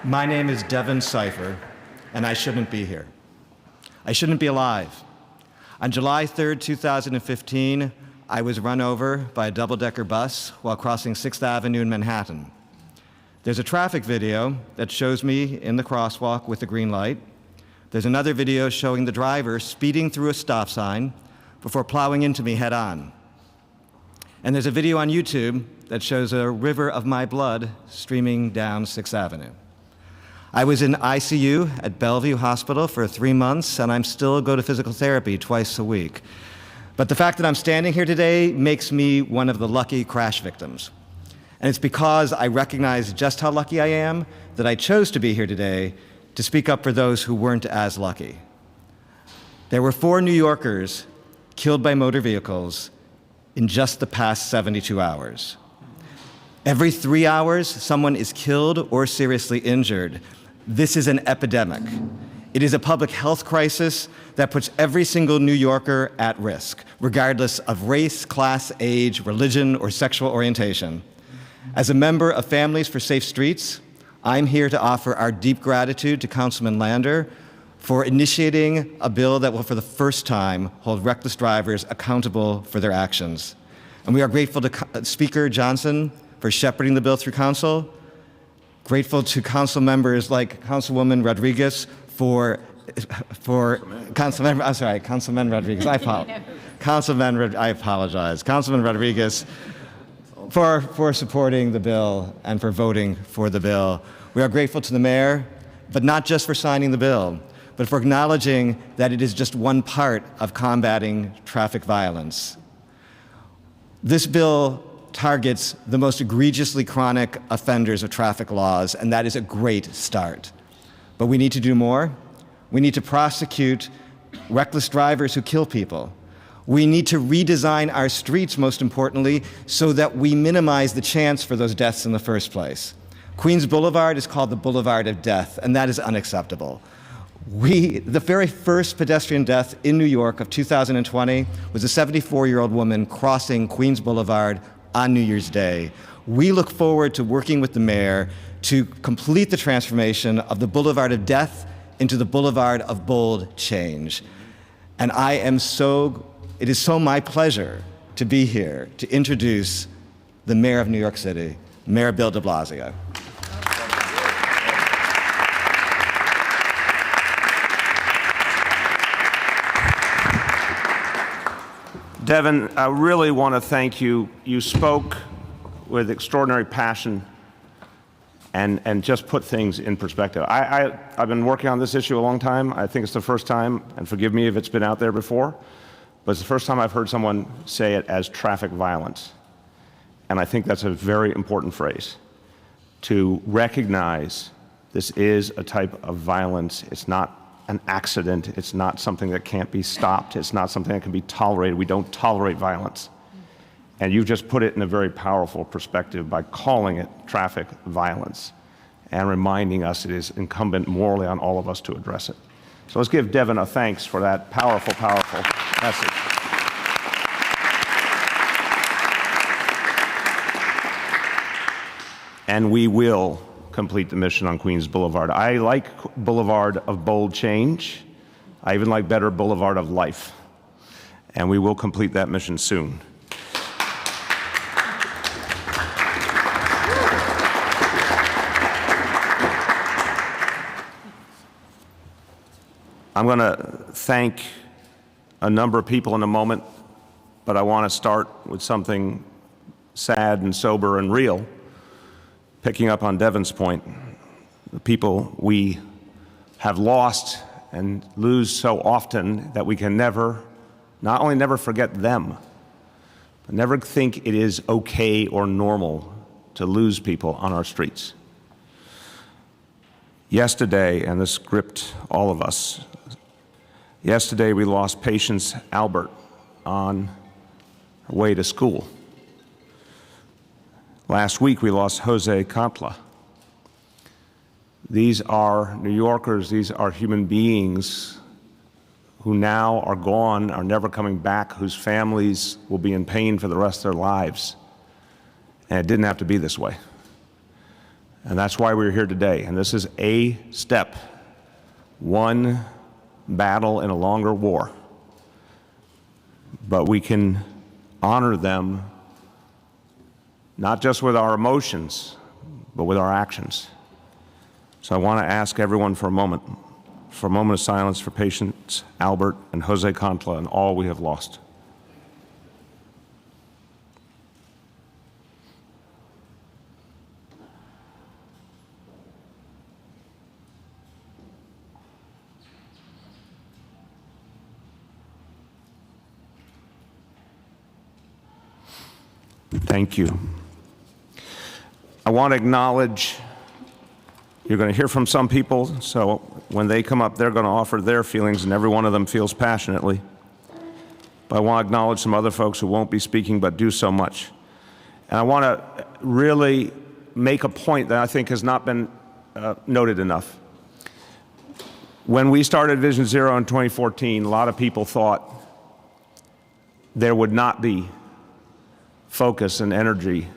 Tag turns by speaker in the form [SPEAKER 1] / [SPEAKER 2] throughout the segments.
[SPEAKER 1] My name is Devin Cipher, and I shouldn't be here. I shouldn't be alive. On July 3rd, 2015, I was run over by a double-decker bus while crossing 6th Avenue in Manhattan. There's a traffic video that shows me in the crosswalk with the green light. There's another video showing the driver speeding through a stop sign before plowing into me head-on. And there's a video on YouTube that shows a river of my blood streaming down 6th Avenue. I was in ICU at Bellevue Hospital for 3 months, and I'm still go to physical therapy twice a week. But the fact that I'm standing here today makes me one of the lucky crash victims. And it's because I recognize just how lucky I am that I chose to be here today to speak up for those who weren't as lucky. There were 4 New Yorkers killed by motor vehicles in just the past 72 hours. Every 3 hours, someone is killed or seriously injured. This is an epidemic. It is a public health crisis that puts every single New Yorker at risk, regardless of race, class, age, religion, or sexual orientation. As a member of Families for Safe Streets, I'm here to offer our deep gratitude to Councilman Lander for initiating a bill that will, for the first time, hold reckless drivers accountable for their actions. And we are grateful to Speaker Johnson for shepherding the bill through council. Grateful to council members like Councilwoman Rodriguez Councilman Rodriguez, I apologize. Councilman Rodriguez for supporting the bill and for voting for the bill. We are grateful to the mayor, but not just for signing the bill, but for acknowledging that it is just one part of combating traffic violence. This bill targets the most egregiously chronic offenders of traffic laws, and that is a great start. But we need to do more. We need to prosecute reckless drivers who kill people. We need to redesign our streets, most importantly, so that we minimize the chance for those deaths in the first place. Queens Boulevard is called the Boulevard of Death, and that is unacceptable. The very first pedestrian death in New York of 2020 was a 74-year-old woman crossing Queens Boulevard on New Year's Day. We look forward to working with the mayor to complete the transformation of the Boulevard of Death into the Boulevard of Bold Change. And it is so my pleasure to be here to introduce the Mayor of New York City, Mayor Bill de Blasio.
[SPEAKER 2] Devin, I really want to thank you. You spoke with extraordinary passion and just put things in perspective. I've been working on this issue a long time. I think it's the first time, and forgive me if it's been out there before, but it's the first time I've heard someone say it as traffic violence. And I think that's a very important phrase, to recognize this is a type of violence. It's not an accident. It's not something that can't be stopped. It's not something that can be tolerated. We don't tolerate violence. And you've just put it in a very powerful perspective by calling it traffic violence and reminding us it is incumbent morally on all of us to address it. So let's give Devin a thanks for that powerful, powerful message. And we will complete the mission on Queens Boulevard. I like Boulevard of Bold Change. I even like better Boulevard of Life. And we will complete that mission soon. I'm going to thank a number of people in a moment, but I want to start with something sad and sober and real. Picking up on Devin's point, the people we have lost and lose so often that we can not only never forget them, but never think it is okay or normal to lose people on our streets. Yesterday, and this gripped all of us, yesterday we lost Patience Albert on her way to school. Last week, we lost Jose Cantla. These are New Yorkers, these are human beings who now are gone, are never coming back, whose families will be in pain for the rest of their lives. And it didn't have to be this way. And that's why we're here today. And this is a step, one battle in a longer war. But we can honor them not just with our emotions, but with our actions. So I want to ask everyone for a moment of silence for patients Albert and Jose Contla and all we have lost. Thank you. I want to acknowledge, you're going to hear from some people, so when they come up, they're going to offer their feelings, and every one of them feels passionately. But I want to acknowledge some other folks who won't be speaking but do so much. And I want to really make a point that I think has not been noted enough. When we started Vision Zero in 2014, a lot of people thought there would not be focus and energy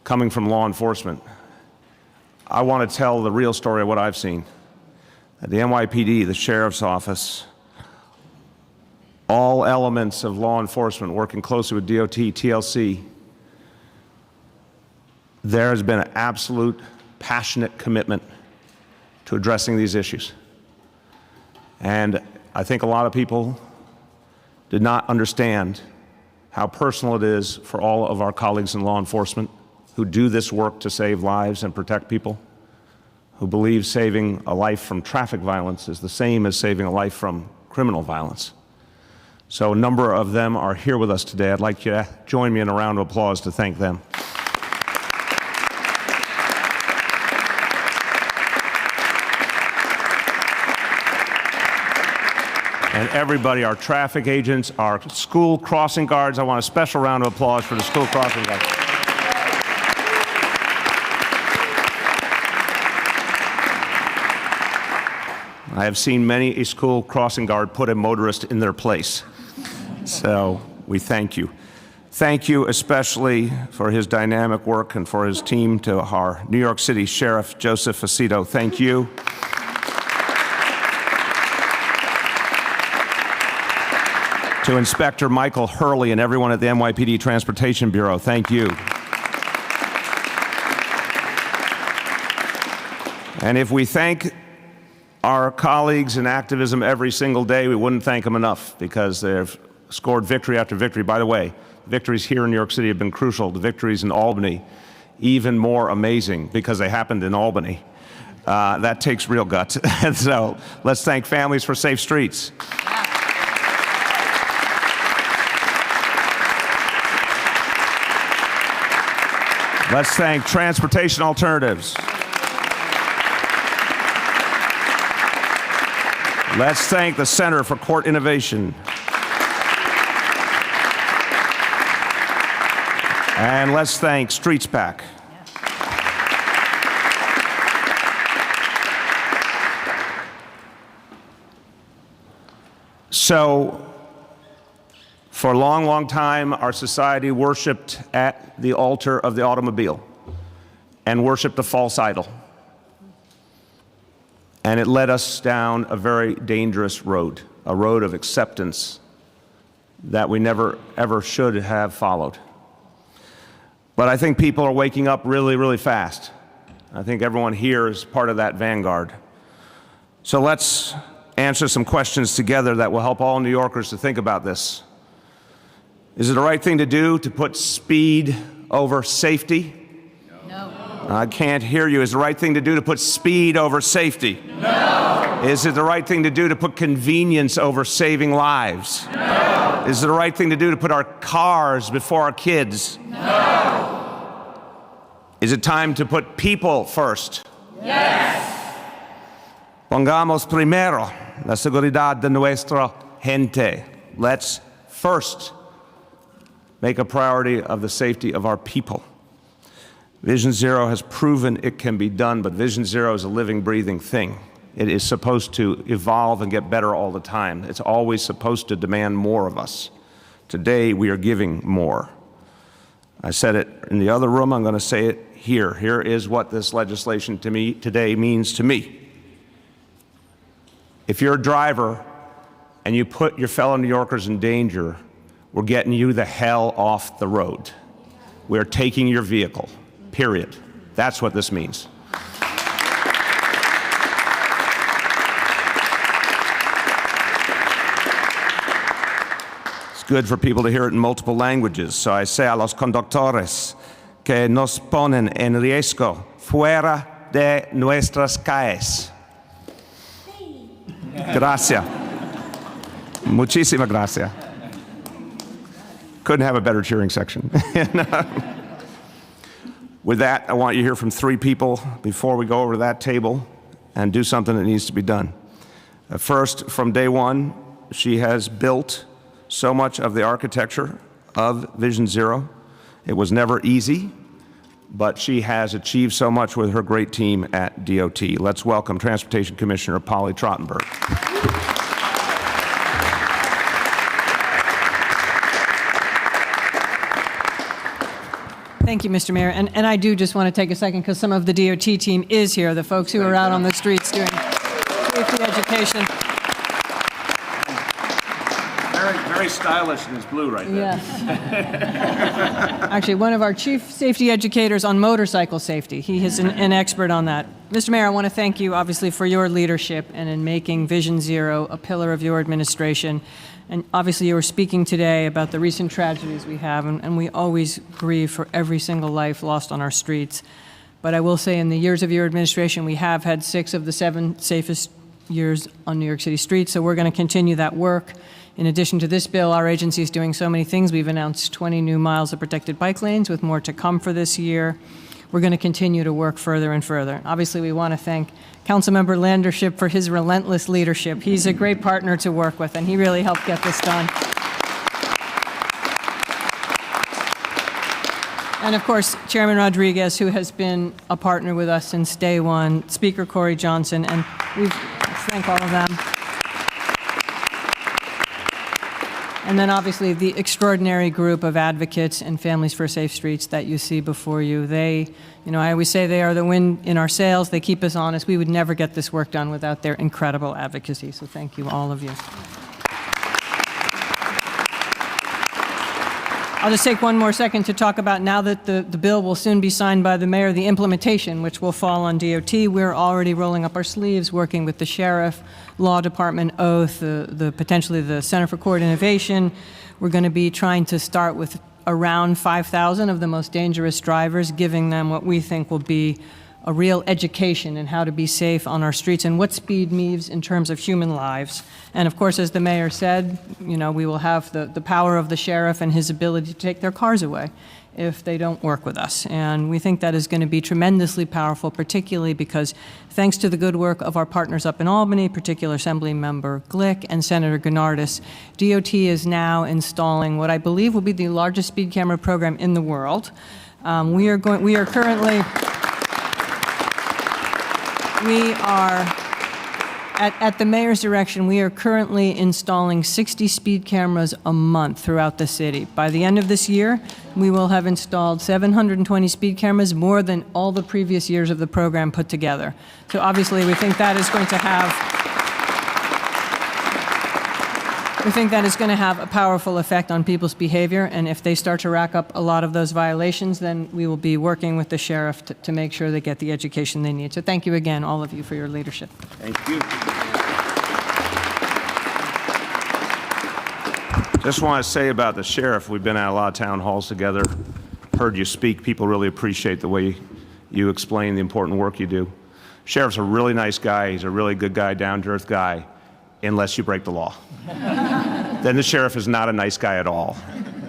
[SPEAKER 2] coming from law enforcement. I want to tell the real story of what I've seen. At the NYPD, the Sheriff's Office, all elements of law enforcement working closely with DOT, TLC, there has been an absolute passionate commitment to addressing these issues. And I think a lot of people did not understand how personal it is for all of our colleagues in law enforcement who do this work to save lives and protect people, who believe saving a life from traffic violence is the same as saving a life from criminal violence. So a number of them are here with us today. I'd like you to join me in a round of applause to thank them. And everybody, our traffic agents, our school crossing guards. I want a special round of applause for the school crossing guards. I have seen many a school crossing guard put a motorist in their place. So we thank you. Thank you especially for his dynamic work and for his team to our New York City Sheriff, Joseph Facito. Thank you. To Inspector Michael Hurley and everyone at the NYPD Transportation Bureau, thank you. And if we thank our colleagues in activism every single day, we wouldn't thank them enough because they've scored victory after victory. By the way, victories here in New York City have been crucial. The victories in Albany, even more amazing because they happened in Albany. That takes real guts. And so let's thank Families for Safe Streets. Let's thank Transportation Alternatives. Let's thank the Center for Court Innovation. And let's thank Streets Pack. So, for a long, long time, our society worshiped at the altar of the automobile and worshiped a false idol. And it led us down a very dangerous road, a road of acceptance that we never, ever should have followed. But I think people are waking up really, really fast. I think everyone here is part of that vanguard. So let's answer some questions together that will help all New Yorkers to think about this. Is it the right thing to do to put speed over safety? No. I can't hear you. Is it the right thing to do to put speed over safety? No. Is it the right thing to do to put convenience over saving lives? No. Is it the right thing to do to put our cars before our kids? No. Is it time to put people first? Yes. Pongamos primero la seguridad de nuestra gente. Let's first make a priority of the safety of our people. Vision Zero has proven it can be done, but Vision Zero is a living, breathing thing. It is supposed to evolve and get better all the time. It's always supposed to demand more of us. Today, we are giving more. I said it in the other room, I'm going to say it here. Here is what this legislation to me today means to me. If you're a driver and you put your fellow New Yorkers in danger, we're getting you the hell off the road. We're taking your vehicle, period. That's what this means. It's good for people to hear it in multiple languages. So I say a los conductores que nos ponen en riesgo fuera de nuestras calles. Gracias. Muchísimas gracias. Couldn't have a better cheering section. With that, I want you to hear from three people before we go over to that table and do something that needs to be done. First, from day one, she has built so much of the architecture of Vision Zero. It was never easy, but she has achieved so much with her great team at DOT. Let's welcome Transportation Commissioner Polly Trottenberg.
[SPEAKER 3] Thank you, Mr. Mayor. And I do just want to take a second because some of the DOT team is here, the folks who are out on the streets doing safety education.
[SPEAKER 2] Very stylish in his blue right there.
[SPEAKER 3] Yes. Actually, one of our chief safety educators on motorcycle safety. He is an expert on that. Mr. Mayor, I want to thank you, obviously, for your leadership and in making Vision Zero a pillar of your administration. And obviously, you were speaking today about the recent tragedies we have, and we always grieve for every single life lost on our streets. But I will say in the years of your administration, we have had 6 of the 7 safest years on New York City streets, so we're going to continue that work. In addition to this bill, our agency is doing so many things. We've announced 20 new miles of protected bike lanes with more to come for this year. We're going to continue to work further and further. Obviously, we want to thank Councilmember Landership for his relentless leadership. He's a great partner to work with, and he really helped get this done. And of course, Chairman Rodriguez, who has been a partner with us since day one, Speaker Corey Johnson, and we thank all of them. And then obviously the extraordinary group of advocates and Families for Safe Streets that you see before you. They, I always say they are the wind in our sails. They keep us honest. We would never get this work done without their incredible advocacy. So thank you, all of you. I'll just take one more second to talk about, now that the bill will soon be signed by the mayor, the implementation, which will fall on DOT. We're already rolling up our sleeves, working with the sheriff, law department, oath, potentially the Center for Court Innovation. We're going to be trying to start with around 5,000 of the most dangerous drivers, giving them what we think will be a real education in how to be safe on our streets and what speed means in terms of human lives. And of course, as the mayor said, we will have the power of the sheriff and his ability to take their cars away if they don't work with us. And we think that is going to be tremendously powerful, particularly because thanks to the good work of our partners up in Albany, particular Assembly Member Glick and Senator Gennardis, DOT is now installing what I believe will be the largest speed camera program in the world. We are currently, at the mayor's direction, we are currently installing 60 speed cameras a month throughout the city. By the end of this year, we will have installed 720 speed cameras, more than all the previous years of the program put together. So obviously, we think that is going to have a powerful effect on people's behavior, and if they start to rack up a lot of those violations, then we will be working with the sheriff to make sure they get the education they need. So thank you again, all of you, for your leadership.
[SPEAKER 2] Thank you. Just want to say about the sheriff, we've been at a lot of town halls together, heard you speak. People really appreciate the way you explain the important work you do. Sheriff's a really nice guy. He's a really good guy, down-to-earth guy, unless you break the law. Then the sheriff is not a nice guy at all.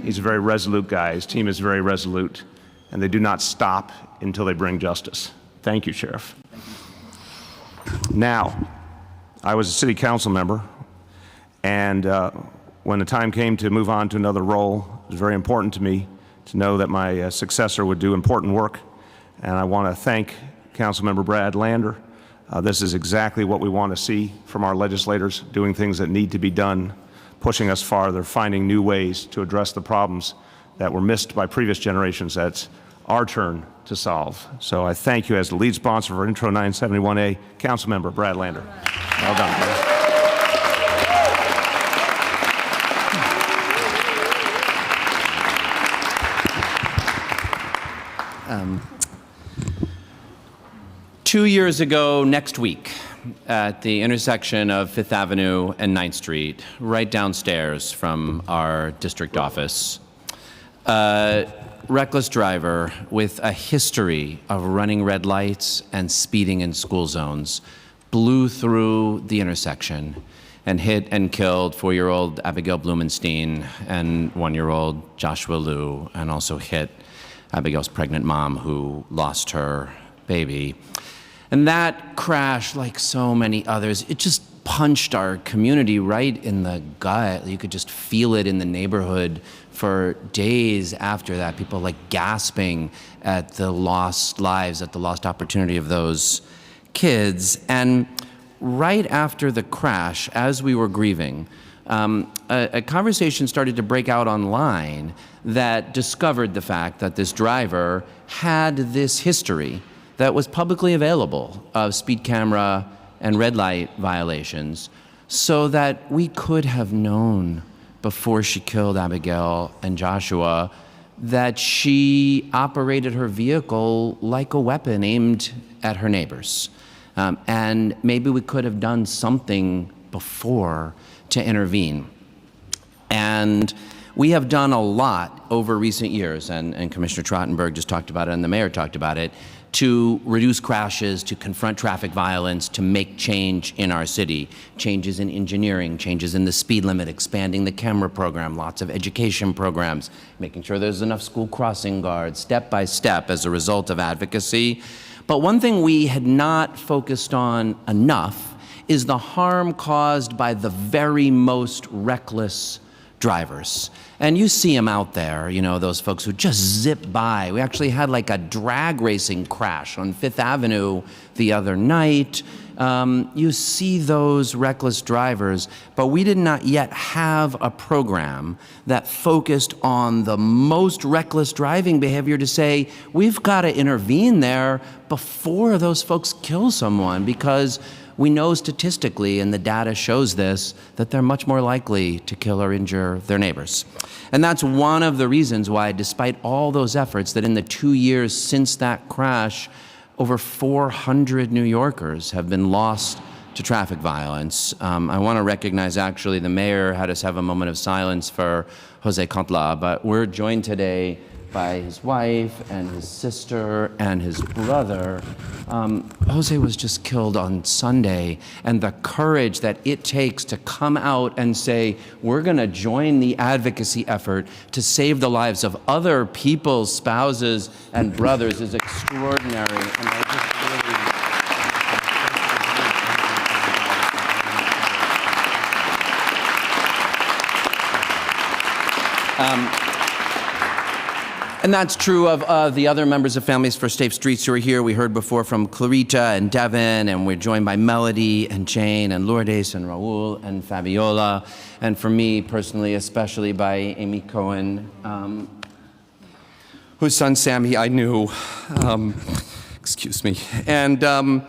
[SPEAKER 2] He's a very resolute guy. His team is very resolute, and they do not stop until they bring justice. Thank you, Sheriff. Now, I was a city council member, and when the time came to move on to another role, it was very important to me to know that my successor would do important work, and I want to thank Councilmember Brad Lander. This is exactly what we want to see from our legislators, doing things that need to be done, pushing us farther, finding new ways to address the problems that were missed by previous generations that's our turn to solve. So I thank you as the lead sponsor for Intro 971A, Councilmember Brad Lander. Well done, Brad.
[SPEAKER 4] 2 years ago next week, at the intersection of Fifth Avenue and 9th Street, right downstairs from our district office, a reckless driver with a history of running red lights and speeding in school zones blew through the intersection and hit and killed 4-year-old Abigail Blumenstein and 1-year-old Joshua Liu, and also hit Abigail's pregnant mom who lost her baby. And that crash, like so many others, it just punched our community right in the gut. You could just feel it in the neighborhood for days after that. People like gasping at the lost lives, at the lost opportunity of those kids. And right after the crash, as we were grieving, a conversation started to break out online that discovered the fact that this driver had this history that was publicly available of speed camera and red light violations, so that we could have known before she killed Abigail and Joshua that she operated her vehicle like a weapon aimed at her neighbors. And maybe we could have done something before to intervene. And we have done a lot over recent years, and Commissioner Trottenberg just talked about it, and the mayor talked about it, to reduce crashes, to confront traffic violence, to make change in our city. Changes in engineering, changes in the speed limit, expanding the camera program, lots of education programs, making sure there's enough school crossing guards, step by step as a result of advocacy. But one thing we had not focused on enough is the harm caused by the very most reckless drivers. And you see them out there, you know, those folks who just zip by. We actually had like a drag racing crash on Fifth Avenue the other night. You see those reckless drivers, but we did not yet have a program that focused on the most reckless driving behavior to say, we've got to intervene there before those folks kill someone, because we know statistically, and the data shows this, that they're much more likely to kill or injure their neighbors. And that's one of the reasons why, despite all those efforts, that in the 2 years since that crash, over 400 New Yorkers have been lost to traffic violence. I want to recognize, actually, the mayor had us have a moment of silence for Jose Contla, but we're joined today by his wife and his sister and his brother. Jose was just killed on Sunday, and the courage that it takes to come out and say, we're going to join the advocacy effort to save the lives of other people's spouses and brothers is extraordinary. And I just And that's true of the other members of Families for Safe Streets who are here. We heard before from Clarita and Devin, and we're joined by Melody and Jane and Lourdes and Raul and Fabiola, and for me personally, especially by Amy Cohen, whose son Sammy I knew, excuse me, and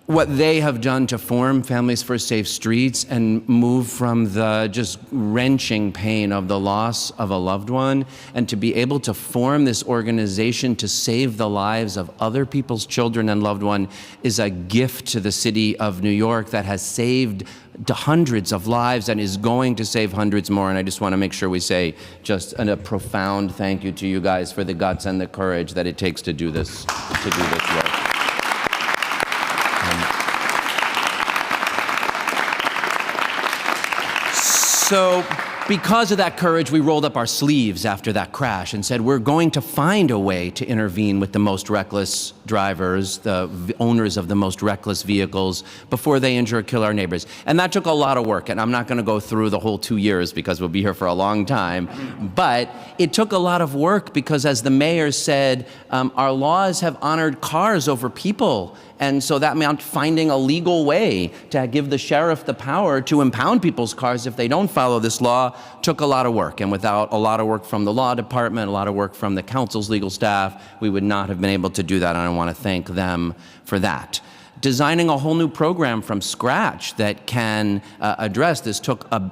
[SPEAKER 4] what they have done to form Families for Safe Streets and move from the just wrenching pain of the loss of a loved one, and to be able to form this organization to save the lives of other people's children and loved one is a gift to the city of New York that has saved hundreds of lives and is going to save hundreds more. And I just want to make sure we say just a profound thank you to you guys for the guts and the courage that it takes to do this work. So because of that courage, we rolled up our sleeves after that crash and said, we're going to find a way to intervene with the most reckless drivers, the owners of the most reckless vehicles, before they injure or kill our neighbors. And that took a lot of work, and I'm not going to go through the whole 2 years because we'll be here for a long time. But it took a lot of work because, as the mayor said, our laws have honored cars over people. And so that meant finding a legal way to give the sheriff the power to impound people's cars if they don't follow this law. law took a lot of work. And without a lot of work from the law department, a lot of work from the council's legal staff, we would not have been able to do that. And I want to thank them for that. Designing a whole new program from scratch that can address this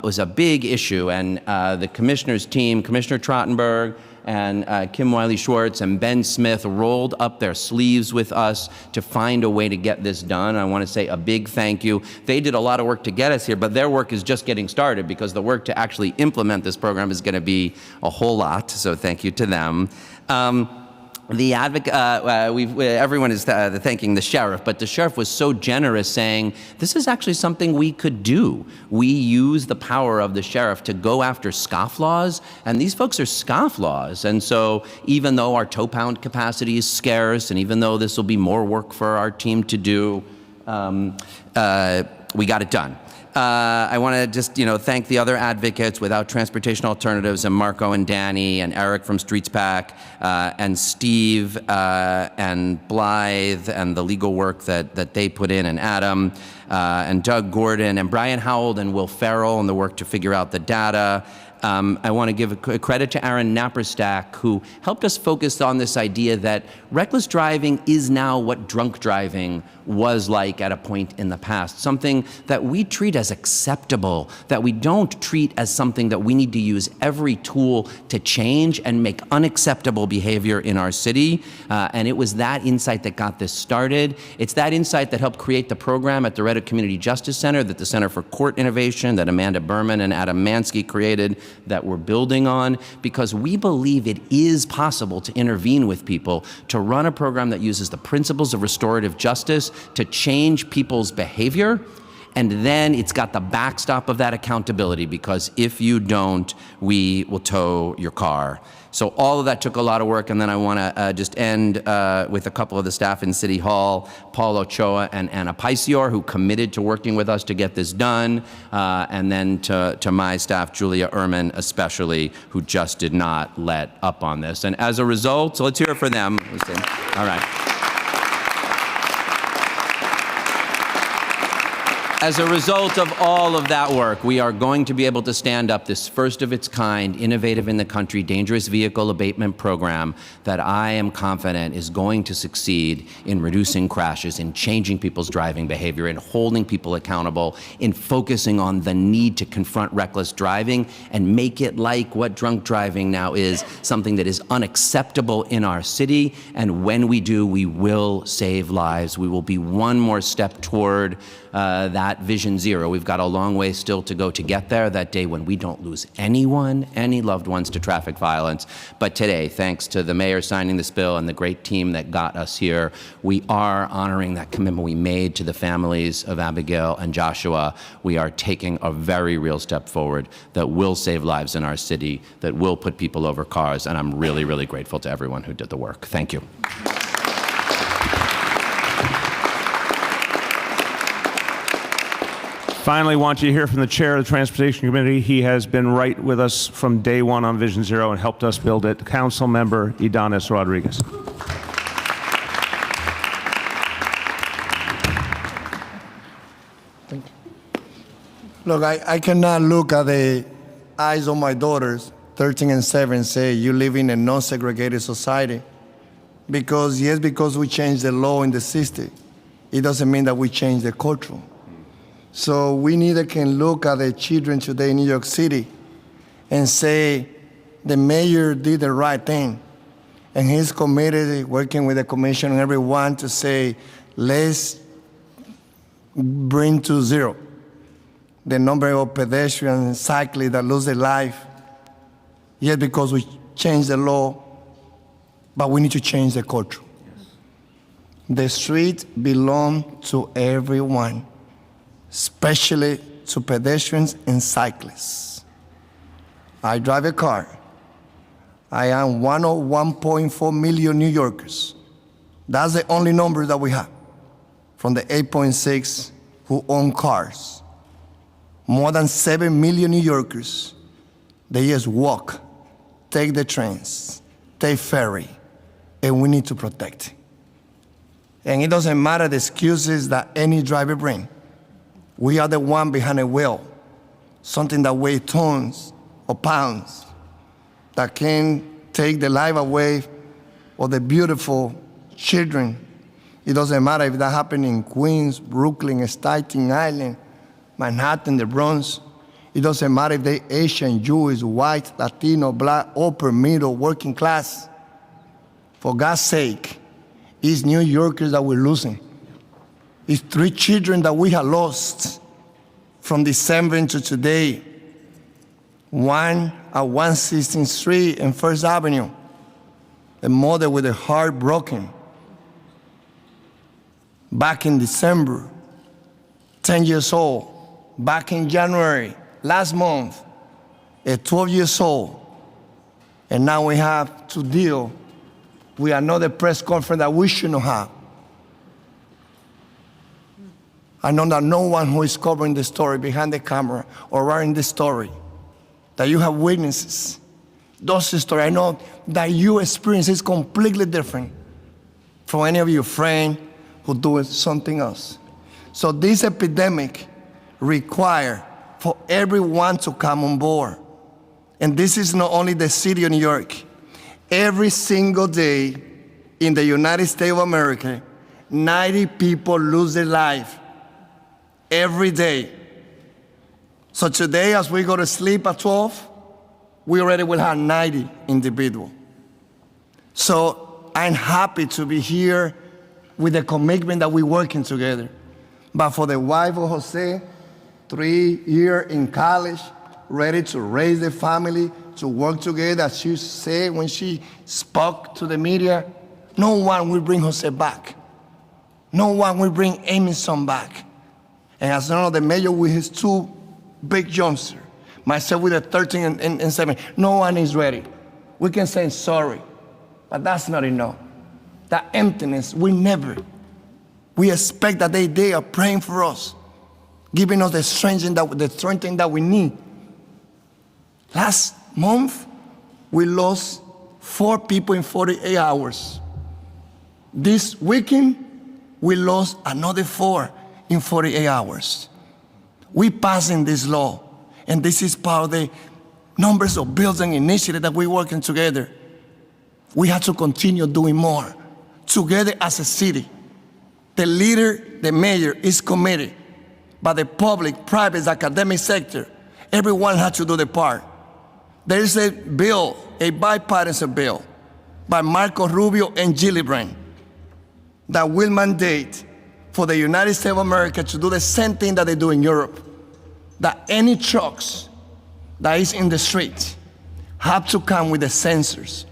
[SPEAKER 4] was a big issue, and the commissioner's team, Commissioner Trottenberg and Kim Wiley-Schwartz and Ben Smith rolled up their sleeves with us to find a way to get this done. I want to say a big thank you. They did a lot of work to get us here, but their work is just getting started because the work to actually implement this program is going to be a whole lot, so thank you to them. The advocate, everyone is thanking the sheriff, but the sheriff was so generous saying, this is actually something we could do. We use the power of the sheriff to go after scofflaws, and these folks are scofflaws. And so even though our tow pound capacity is scarce, and even though this will be more work for our team to do, we got it done. I want to just, thank the other advocates Without Transportation Alternatives, and Marco and Danny and Eric from Streets Pack, and Steve and Blythe and the legal work that they put in, and Adam and Doug Gordon and Brian Howell and Will Farrell and the work to figure out the data. I want to give a credit to Aaron Napperstack, who helped us focus on this idea that reckless driving is now what drunk driving was like at a point in the past, something that we treat as acceptable, that we don't treat as something that we need to use every tool to change and make unacceptable behavior in our city. And it was that insight that got this started. It's that insight that helped create the program at the Red Hook Community Justice Center, that the Center for Court Innovation, that Amanda Berman and Adam Mansky created, that we're building on, because we believe it is possible to intervene with people, to run a program that uses the principles of restorative justice to change people's behavior. And then it's got the backstop of that accountability, because if you don't, we will tow your car. So all of that took a lot of work, and then I want to just end with a couple of the staff in City Hall, Paul Ochoa and Anna Paisior, who committed to working with us to get this done, and then to my staff, Julia Ehrman especially, who just did not let up on this. And as a result, so let's hear it for them. All right. As a result of all of that work, we are going to be able to stand up this first of its kind, innovative in the country, dangerous vehicle abatement program that I am confident is going to succeed in reducing crashes, in changing people's driving behavior, in holding people accountable, in focusing on the need to confront reckless driving and make it like what drunk driving now is, something that is unacceptable in our city. And when we do, we will save lives. We will be one more step toward that Vision Zero. We've got a long way still to go to get there, that day when we don't lose anyone, any loved ones to traffic violence. But today, thanks to the mayor signing this bill and the great team that got us here, we are honoring that commitment we made to the families of Abigail and Joshua. We are taking a very real step forward that will save lives in our city, that will put people over cars, and I'm really, really grateful to everyone who did the work. Thank you.
[SPEAKER 2] Finally, want you to hear from the chair of the Transportation Committee. He has been right with us from day one on Vision Zero and helped us build it, Council Member Ydanis Rodriguez.
[SPEAKER 5] Thank you. Look, I cannot look at the eyes of my daughters, 13 and 7, and say, you live in a non-segregated society. Because we changed the law in the city, it doesn't mean that we change the culture. So we neither can look at the children today in New York City and say the mayor did the right thing, and he's committed, working with the commission and everyone, to say, let's bring to zero the number of pedestrians and cyclists that lose their life. Yes, because we changed the law, but we need to change the culture. Yes. The streets belong to everyone, especially to pedestrians and cyclists. I drive a car. I am one of 1.4 million New Yorkers. That's the only number that we have from the 8.6 who own cars. More than 7 million New Yorkers, they just walk, take the trains, take ferry, and we need to protect. And it doesn't matter the excuses that any driver brings. We are the one behind a wheel, something that weighs tons, of pounds that can take the life away of the beautiful children. It doesn't matter if that happened in Queens, Brooklyn, Staten Island, Manhattan, the Bronx. It doesn't matter if they're Asian, Jewish, white, Latino, black, upper, middle, working class. For God's sake, it's New Yorkers that we're losing. It's 3 children that we have lost from December to today. One at 116th Street and First Avenue. A mother with her heart broken. Back in December, 10 years old. Back in January, last month, at 12 years old. And now we have to deal with another press conference that we should not have. I know that no one who is covering the story behind the camera or writing the story, that you have witnesses. Those stories, I know that your experience is completely different from any of your friends who do something else. So this epidemic requires for everyone to come on board. And this is not only the city of New York. Every single day in the United States of America, 90 people lose their life. Every day. So today, as we go to sleep at 12, we already will have 90 individuals. So I'm happy to be here with the commitment that we're working together. But for the wife of Jose, 3 years in college, ready to raise the family, to work together, as she said when she spoke to the media, no one will bring Jose back. No one will bring Amy's son back. And as one of the mayor with his 2 big youngsters, myself with a 13 and 7, no one is ready. We can say sorry, but that's not enough. That emptiness, we expect that they are praying for us, giving us the strength that we need. Last month, we lost 4 people in 48 hours. This weekend, we lost another 4 in 48 hours. We passing this law, and this is part of the numbers of bills and initiatives that we're working together. We have to continue doing more together as a city. The leader, the mayor, is committed, but the public, private, academic sector, everyone has to do their part. There is a bill, a bipartisan bill, by Marco Rubio and Gillibrand that will mandate for the United States of America to do the same thing that they do in Europe, that any trucks that is in the street have to come with the sensors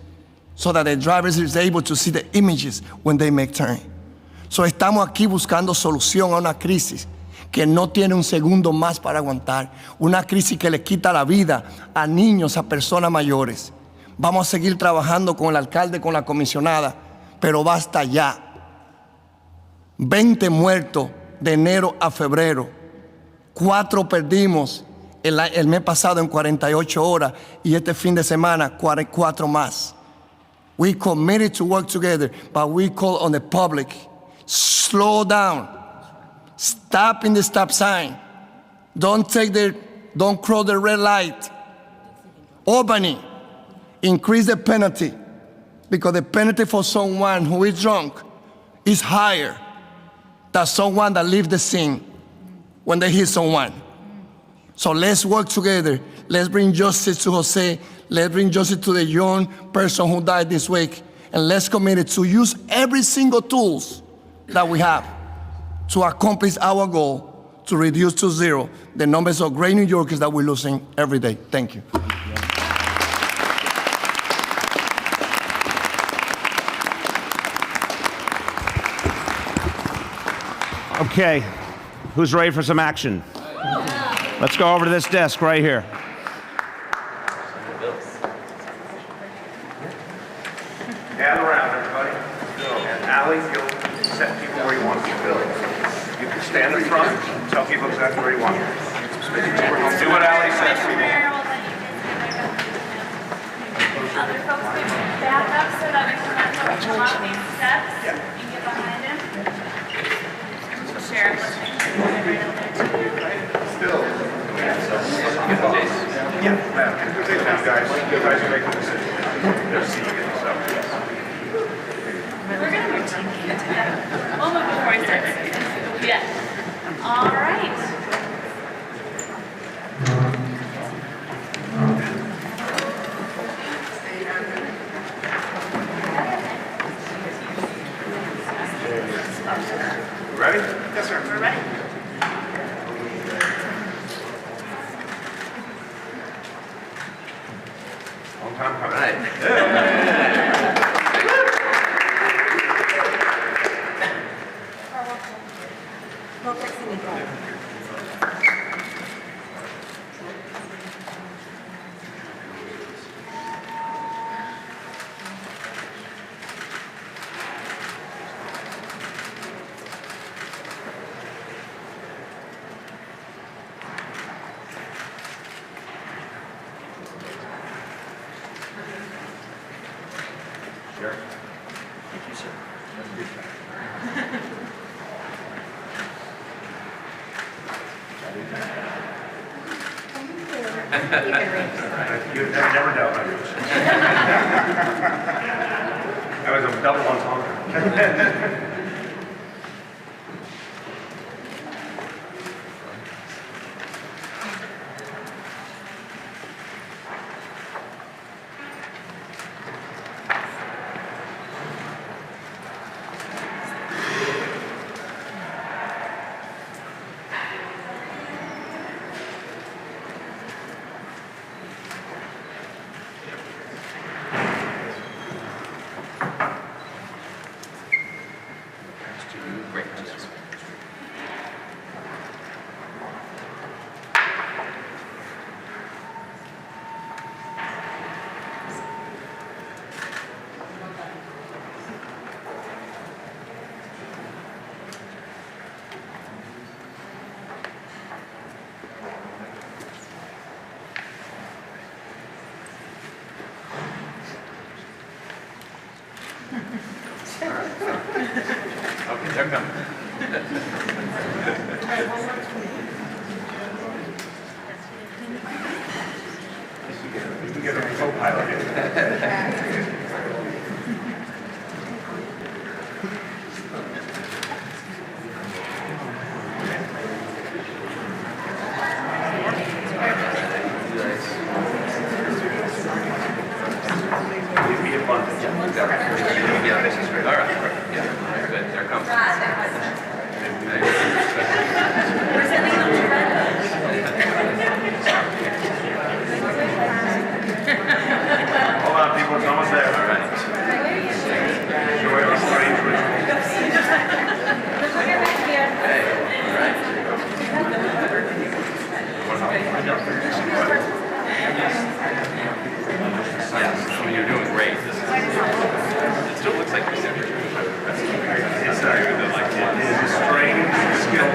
[SPEAKER 5] so that the drivers is able to see the images when they make turn. So estamos aquí buscando solución a una crisis que no tiene un segundo más para aguantar, una crisis que le quita la vida a niños, a personas mayores. Vamos a seguir trabajando con el alcalde, con la comisionada, pero basta ya. 20 muertos de enero a febrero. 4 perdimos el mes pasado en 48 horas y este fin de semana 4 más. We committed to work together, but we call on the public, slow down, stop in the stop sign, don't cross the red light. Albany, increase the penalty, because the penalty for someone who is drunk is higher than someone that leaves the scene when they hit someone. So let's work together. Let's bring justice to Jose. Let's bring justice to the young person who died this week. And let's commit to use every single tools that we have to accomplish our goal to reduce to 0 the numbers of great New Yorkers that we're losing every day. Thank you.
[SPEAKER 2] Okay, who's ready for some action? Let's go over to this desk right here. Gather around, everybody. And Allie, you'll set people where you want them to go. You can stand in front, tell people exactly where you want them. Do what Allie says.
[SPEAKER 6] Other folks can back up so that we can let folks come up these steps and get behind him. Sheriff, let's make sure you're right over there. Still. Yeah.
[SPEAKER 2] Sit down, guys. You guys are making decisions. They're seeing it, so.
[SPEAKER 6] We're gonna do a moment before I start singing. Yeah. All right.
[SPEAKER 2] Ready? Yes, sir.
[SPEAKER 6] We're ready.
[SPEAKER 2] Long time coming. Sure. Thank you, sir. You've never doubt my roots. That was a double entendre. Okay, they're coming. You can get a co-pilot in. Be abundant.
[SPEAKER 4] Yeah, this is great. All right. Yeah, good. They're coming.
[SPEAKER 2] Hold on, people, it's almost there. All right. Enjoy our strange ritual.
[SPEAKER 4] Yes, I mean, you're doing great. It still looks like you're sitting here.
[SPEAKER 2] It's a strange skill.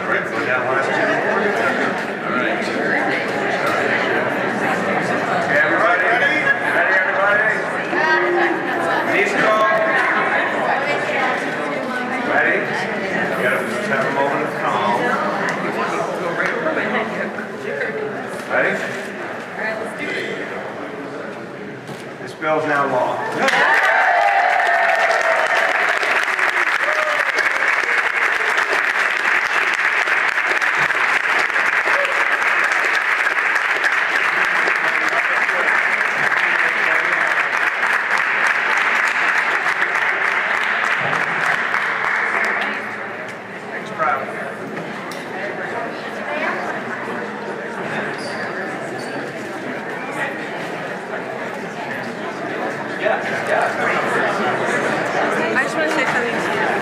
[SPEAKER 2] All right, go down last two.
[SPEAKER 4] All right.
[SPEAKER 2] Okay, everybody ready? Ready, everybody? Knees go. Ready? You gotta just have a moment of calm. Ready? This bill is now law. Thanks, proud.
[SPEAKER 7] I just want to say something to you.